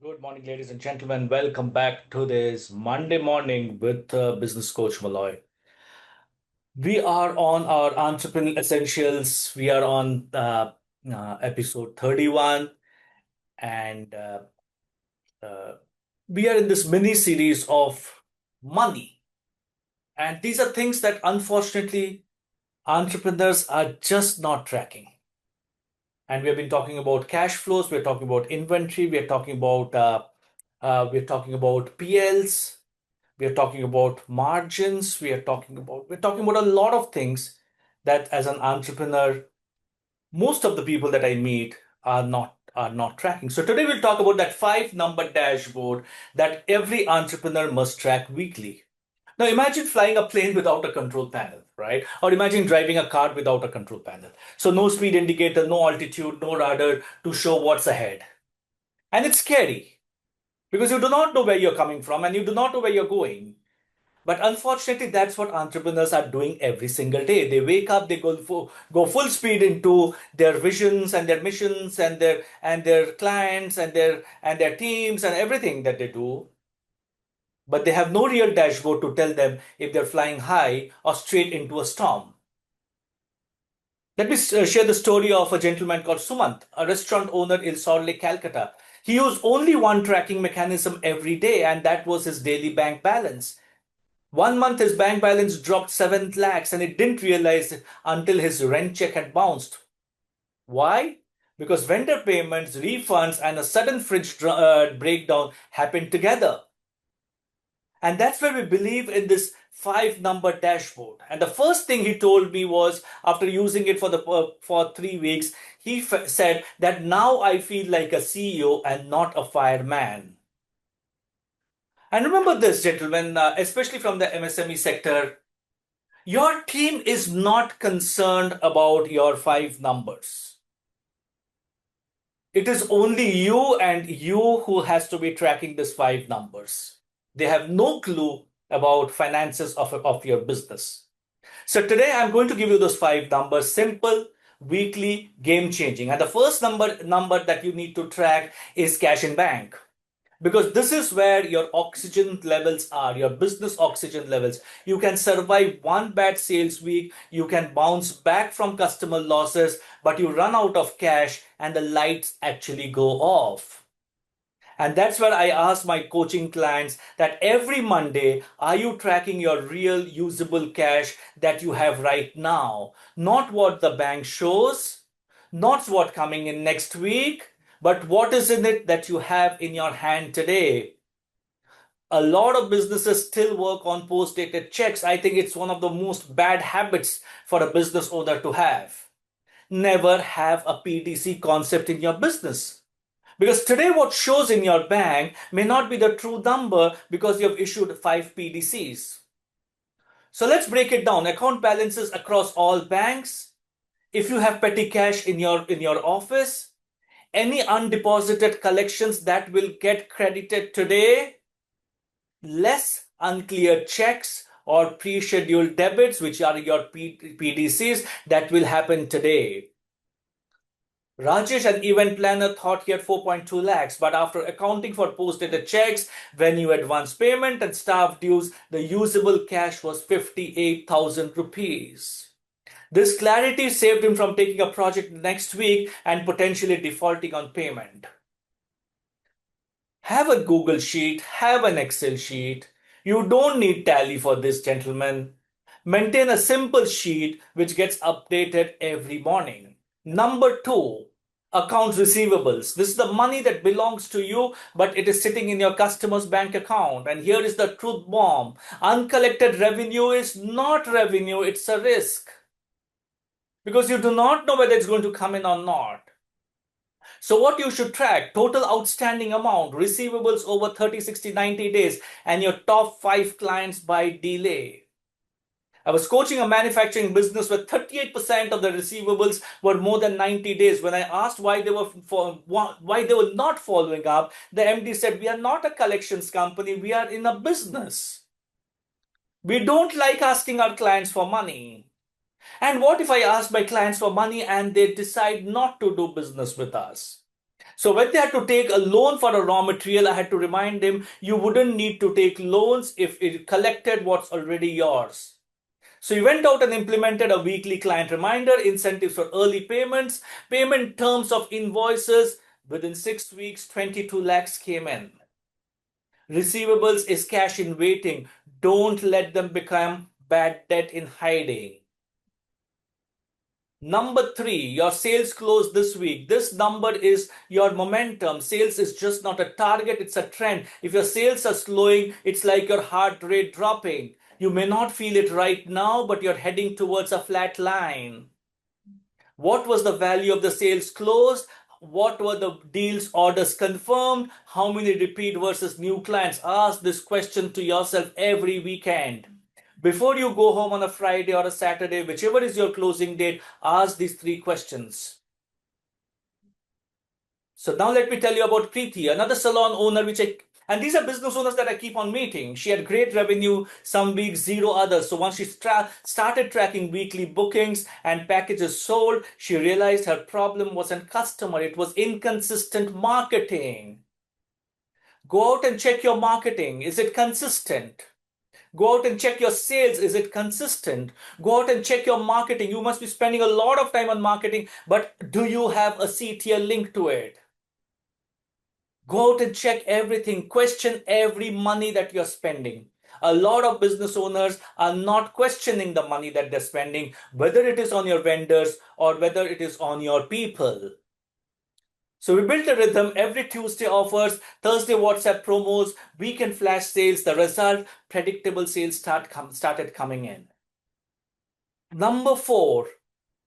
Good morning, ladies and gentlemen. Welcome back to this Monday morning with Business Coach Moloy. We are on our Entrepreneurial Essentials. We are on episode 31, and uh, we are in this mini series of money. And these are things that unfortunately entrepreneurs are just not tracking. And we have been talking about cash flows, we're talking about inventory, we're talking about PLs. We are talking about margins. We're talking about a lot of things that as an entrepreneur, most of the people that I meet are not tracking. So today we'll talk about that five number dashboard that every entrepreneur must track weekly. Now imagine flying a plane without a control panel, right? Or imagine driving a car without a control panel. So no speed indicator, no altitude, no radar to show what's ahead. And it's scary because you do not know where you're coming from and you do not know where you're going. But unfortunately, that's what entrepreneurs are doing every single day. They wake up, they go full speed into their visions and their missions and their clients and their teams and everything that they do. But they have no real dashboard to tell them if they're flying high or straight into a storm. Let me share the story of a gentleman called Sumant, a restaurant owner in Salt Lake, Calcutta. He used only one tracking mechanism every day, and that was his daily bank balance. 1 month his bank balance dropped 7 lakhs and he didn't realize it until his rent check had bounced. Why? Because vendor payments, refunds, and a sudden fridge breakdown happened together. And that's where we believe in this five number dashboard. And the first thing he told me was after using it for 3 weeks, he said that now I feel like a CEO and not a fireman. And remember this, gentlemen, especially from the MSME sector, your team is not concerned about your five numbers. It is only you and you who has to be tracking these five numbers. They have no clue about finances of your business. So today I'm going to give you those five numbers, simple, weekly, game changing. And the first number that you need to track is cash in bank, because this is where your oxygen levels are, your business oxygen levels. You can survive one bad sales week, you can bounce back from customer losses, but you run out of cash and the lights actually go off. And that's where I ask my coaching clients that every Monday, are you tracking your real usable cash that you have right now? Not what the bank shows, not what coming in next week, but what is in it that you have in your hand today. A lot of businesses still work on post-dated checks. I think it's one of the most bad habits for a business owner to have. Never have a PDC concept in your business. Because today, what shows in your bank may not be the true number because you have issued five PDCs. So let's break it down. Account balances across all banks. If you have petty cash in your office, any undeposited collections that will get credited today, less unclear checks or pre-scheduled debits, which are your PDCs, that will happen today. Rajesh, an event planner, thought he had 4.2 lakhs, but after accounting for post-dated checks, venue advance payment, and staff dues, the usable cash was 58,000 rupees. This clarity saved him from taking a project next week and potentially defaulting on payment. Have a Google sheet, have an Excel sheet. You don't need Tally for this, gentlemen. Maintain a simple sheet which gets updated every morning. Number two, accounts receivables. This is the money that belongs to you, but it is sitting in your customer's bank account. And here is the truth bomb. Uncollected revenue is not revenue, it's a risk. Because you do not know whether it's going to come in or not. So what you should track: total outstanding amount, receivables over 30, 60, 90 days, and your top five clients by delay. I was coaching a manufacturing business where 38% of the receivables were more than 90 days. When I asked why they were not following up, the MD said, "We are not a collections company, we are in a business. We don't like asking our clients for money." And what if I ask my clients for money and they decide not to do business with us? So when they had to take a loan for a raw material, I had to remind them you wouldn't need to take loans if it collected what's already yours. So we went out and implemented a weekly client reminder, incentives for early payments, payment terms of invoices. Within 6 weeks, 22 lakhs came in. Receivables is cash in waiting. Don't let them become bad debt in hiding. Number three, your sales close this week. This number is your momentum. Sales is just not a target, it's a trend. If your sales are slowing, it's like your heart rate dropping. You may not feel it right now, but you're heading towards a flat line. What was the value of the sales closed? What were the deals orders confirmed? How many repeat versus new clients? Ask this question to yourself every weekend. Before you go home on a Friday or a Saturday, whichever is your closing date, ask these three questions. So now let me tell you about Preeti, another salon owner, and these are business owners that I keep on meeting. She had great revenue, some weeks, zero others. So once she started tracking weekly bookings and packages sold, she realized her problem wasn't customer, it was inconsistent marketing. Go out and check your marketing. Is it consistent? Go out and check your sales. Is it consistent? Go out and check your marketing. You must be spending a lot of time on marketing, but do you have a CTL link to it? Go out and check everything. Question every money that you're spending. A lot of business owners are not questioning the money that they're spending, whether it is on your vendors or whether it is on your people. So we built a rhythm. Every Tuesday offers, Thursday WhatsApp promos, weekend flash sales. The result, predictable sales started coming in. Number four,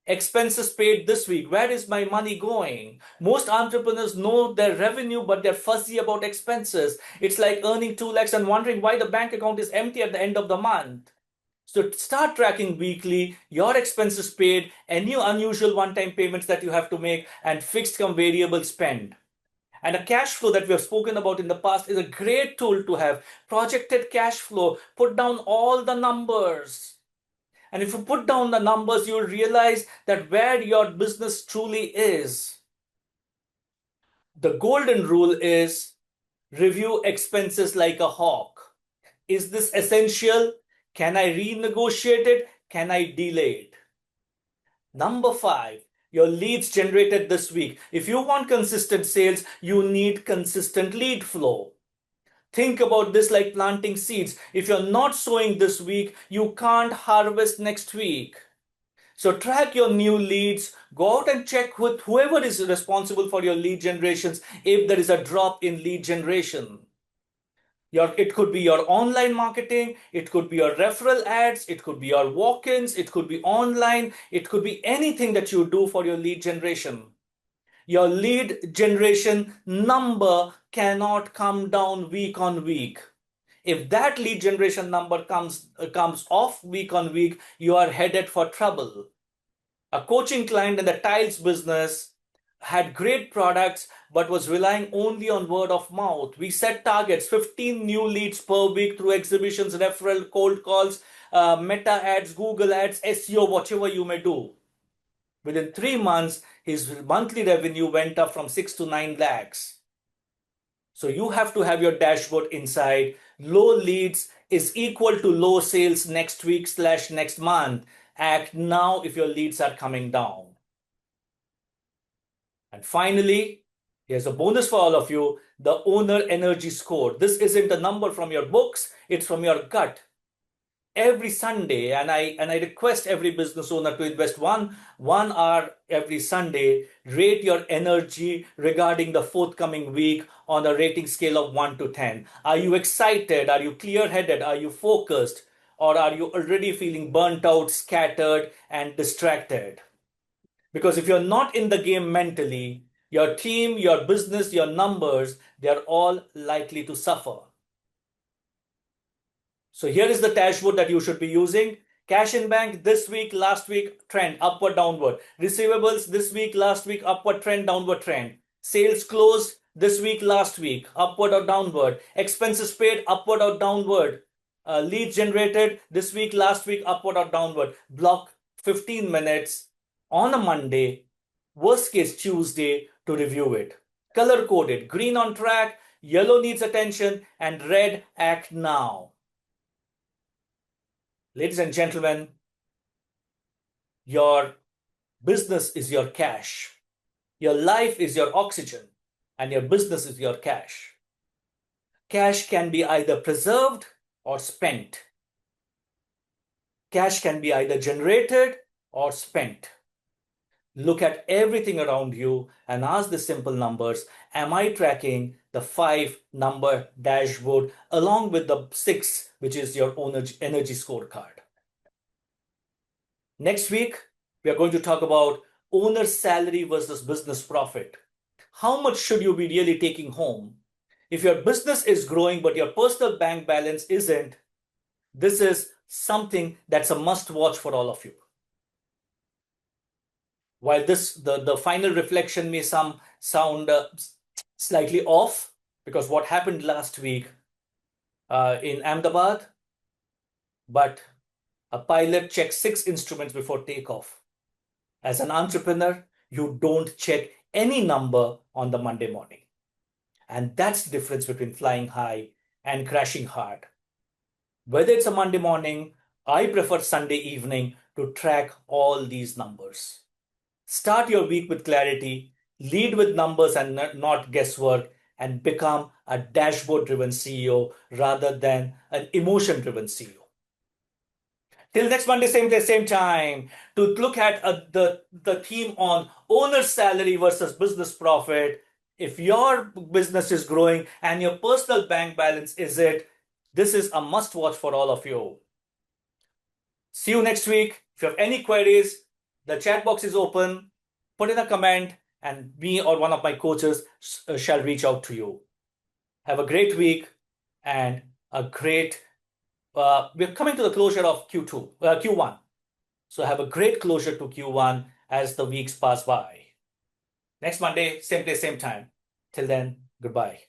expenses paid this week. Where is my money going? Most entrepreneurs know their revenue, but they're fuzzy about expenses. It's like earning 2 lakhs and wondering why the bank account is empty at the end of the month. So start tracking weekly your expenses paid, any unusual one-time payments that you have to make, and fixed come variable spend. And a cash flow that we have spoken about in the past is a great tool to have. Projected cash flow, put down all the numbers. And if you put down the numbers, you'll realize that where your business truly is. The golden rule is review expenses like a hawk. Is this essential? Can I renegotiate it? Can I delay it? Number five, your leads generated this week. If you want consistent sales, you need consistent lead flow. Think about this like planting seeds. If you're not sowing this week, you can't harvest next week. So track your new leads. Go out and check with whoever is responsible for your lead generations if there is a drop in lead generation. It could be your online marketing, it could be your referral ads, it could be your walk-ins, it could be online, it could be anything that you do for your lead generation. Your lead generation number cannot come down week on week. If that lead generation number comes off week on week, you are headed for trouble. A coaching client in the tiles business had great products but was relying only on word of mouth. We set targets, 15 new leads per week through exhibitions, referral, cold calls, meta ads, Google ads, SEO, whatever you may do. Within 3 months, his monthly revenue went up from 6 to 9 lakhs. So you have to have your dashboard inside. Low leads is equal to low sales next week / next month. Act now if your leads are coming down. And finally, here's a bonus for all of you, the owner energy score. This isn't a number from your books, it's from your gut. Every Sunday, and I request every business owner to invest one hour every Sunday, rate your energy regarding the forthcoming week on a rating scale of 1 to 10. Are you excited? Are you clear-headed? Are you focused? Or are you already feeling burnt out, scattered, and distracted? Because if you're not in the game mentally, your team, your business, your numbers, they're all likely to suffer. So here is the dashboard that you should be using. Cash in bank this week, last week, trend, upward, downward. Receivables this week, last week, upward trend, downward trend. Sales closed this week, last week, upward or downward. Expenses paid, upward or downward. Leads generated this week, last week, upward or downward. Block 15 minutes on a Monday, worst case Tuesday, to review it. color coded, green on track, yellow needs attention, and red act now. Ladies and gentlemen, your business is your cash. Your life is your oxygen, and your business is your cash. Cash can be either preserved or spent. Cash can be either generated or spent. Look at everything around you and ask the simple numbers. Am I tracking the 5-number dashboard along with the 6, which is your energy scorecard? Next week, we are going to talk about owner's salary versus business profit. How much should you be really taking home? If your business is growing but your personal bank balance isn't, this is something that's a must watch for all of you. While the final reflection may sound slightly off, because what happened last week in Ahmedabad, but a pilot checks 6 instruments before takeoff. As an entrepreneur, you don't check any number on the Monday morning. And that's the difference between flying high and crashing hard. Whether it's a Monday morning, I prefer Sunday evening to track all these numbers. Start your week with clarity, lead with numbers and not guesswork, and become a dashboard-driven CEO rather than an emotion-driven CEO. Till next Monday, same day, same time, to look at the theme on owner's salary versus business profit. If your business is growing and your personal bank balance isn't, this is a must watch for all of you. See you next week. If you have any queries, the chat box is open. Put in a comment and me or one of my coaches shall reach out to you. Have a great week and a great, we're coming to the closure of Q1. So have a great closure to Q1 as the weeks pass by. Next Monday, same day, same time. Till then, goodbye.